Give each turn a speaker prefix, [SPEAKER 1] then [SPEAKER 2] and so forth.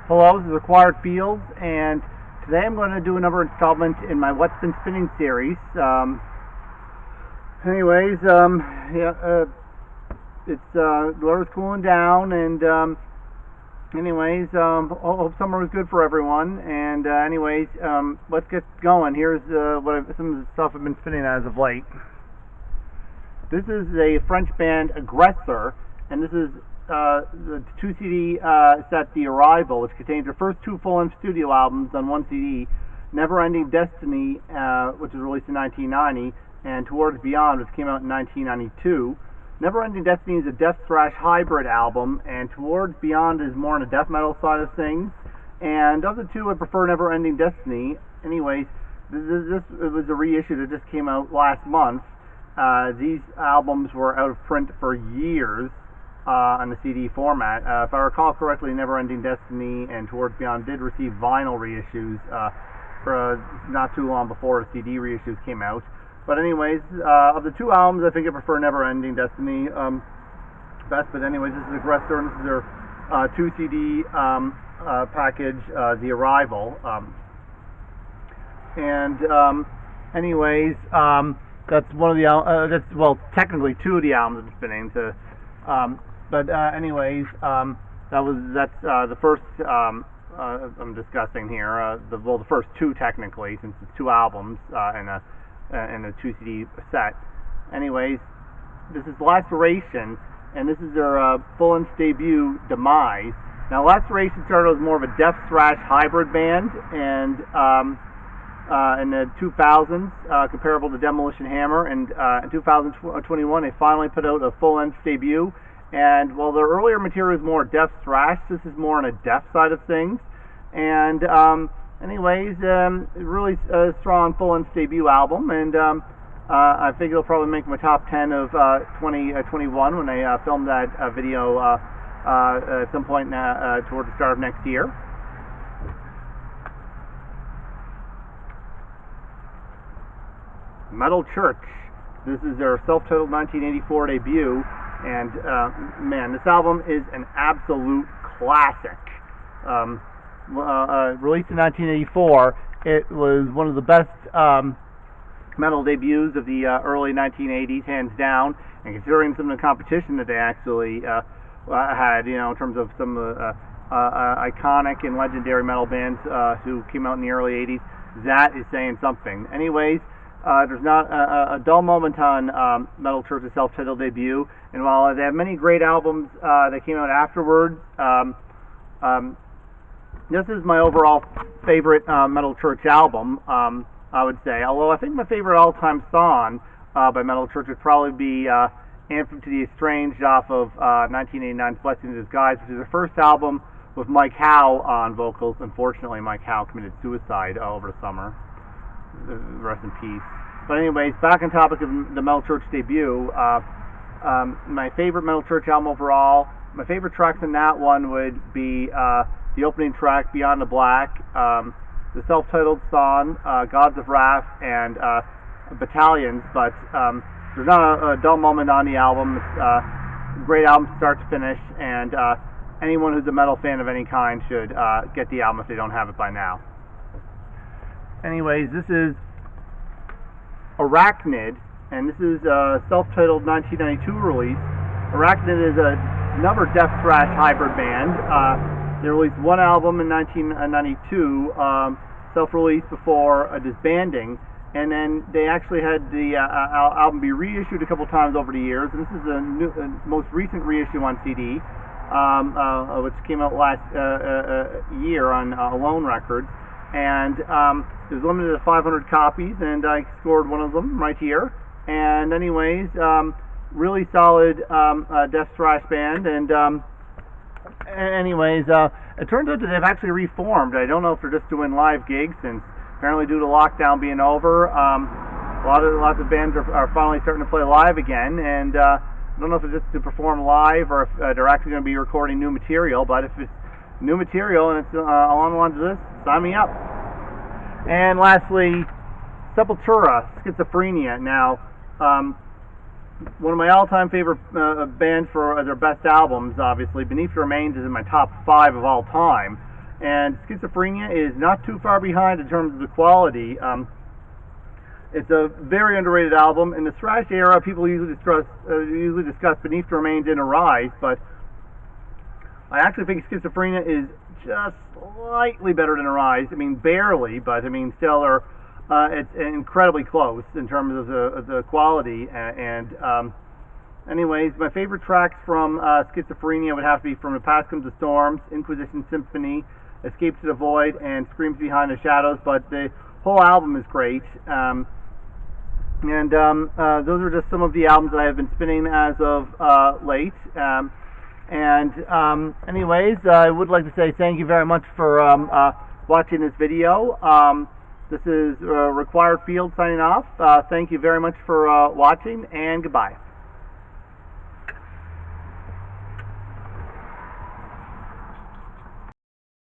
[SPEAKER 1] Hello, this is Acquired Fields, and today I'm going to do another installment in my What's Been Spinning series. Anyways, it's the weather's cooling down, and hope summer was good for everyone. And let's get going. Here's some of the stuff I've been spinning as of late. This is a French band, Aggressor, and this is the 2 CD set The Arrival, which contains their first 2 full-length studio albums on 1 CD, Never Ending Destiny, which was released in 1990, and Towards Beyond, which came out in 1992. Never Ending Destiny is a death thrash hybrid album, and Towards Beyond is more on the death metal side of things. And of the two, I prefer Never Ending Destiny. Anyways, this was a reissue that just came out last month. These albums were out of print for years on the CD format. If I recall correctly, Never Ending Destiny and Towards Beyond did receive vinyl reissues for not too long before the CD reissues came out. But anyways, of the 2 albums, I think I prefer Never Ending Destiny best. But anyways, this is Aggressor, and this is their 2 CD package, The Arrival. That's one of the technically 2 of the albums I'm spinning to. That's the first I'm discussing here. The first 2 technically, since it's 2 albums and a 2 CD set. Anyways, this is Laceration, and this is their full-length debut, Demise. Now, Laceration started as more of a death thrash hybrid band, and in the 2000s, comparable to Demolition Hammer, and in 2021 they finally put out a full-length debut. And while their earlier material is more death thrash, this is more on a death side of things. And really strong full-length debut album, and I think it'll probably make my top 10 of 2021 when I film that video at some point toward the start of next year. Metal Church. This is their self-titled 1984 debut, and man, this album is an absolute classic. Released in 1984, it was one of the best metal debuts of the early 1980s, hands down. And considering some of the competition that they actually had, in terms of some of the iconic and legendary metal bands who came out in the early 80s, that is saying something. Anyways, there's not a dull moment on Metal Church's self-titled debut, and while they have many great albums that came out afterwards, this is my overall favorite Metal Church album, I would say. Although I think my favorite all-time song by Metal Church would probably be Anthem to the Estranged off of 1989's Blessing in Disguise, which is their first album with Mike Howe on vocals. Unfortunately, Mike Howe committed suicide over the summer. Rest in peace. But anyways, back on topic of the Metal Church debut, my favorite Metal Church album overall, my favorite tracks in that one would be the opening track, Beyond the Black, the self-titled song, Gods of Wrath, and Battalions. But there's not a dull moment on the album. It's a great album start to finish, and anyone who's a metal fan of any kind should get the album if they don't have it by now. Anyways, this is Arachnid, and this is a self-titled 1992 release. Arachnid is another death thrash hybrid band. They released 1 album in 1992, self-released before disbanding, and then they actually had the album be reissued a couple times over the years. And this is the most recent reissue on CD, which came out last year on Alone Records. And it was limited to 500 copies, and I scored one of them right here. And anyways, really solid death thrash band. And it turns out that they've actually reformed. I don't know if they're just doing live gigs, since apparently due to lockdown being over, lots of bands are finally starting to play live again. And I don't know if it's just to perform live or if they're actually going to be recording new material. But if it's new material and it's along the lines of this, sign me up. And lastly, Sepultura, Schizophrenia. Now, one of my all-time favorite bands for their best albums, obviously. Beneath the Remains is in my top 5 of all time. and Schizophrenia is not too far behind in terms of the quality. It's a very underrated album. In the thrash era, people usually discuss Beneath the Remains and Arise, but I actually think Schizophrenia is just slightly better than Arise. I mean, barely, but I mean, still, it's incredibly close in terms of the quality. Anyways, my favorite tracks from Schizophrenia would have to be From the Past Comes the Storms, Inquisition Symphony, Escape to the Void, and Screams Behind the Shadows. But the whole album is great. Those are just some of the albums that I have been spinning as of late. Anyways, I would like to say thank you very much for watching this video. This is Required Field signing off. Thank you very much for watching, and goodbye.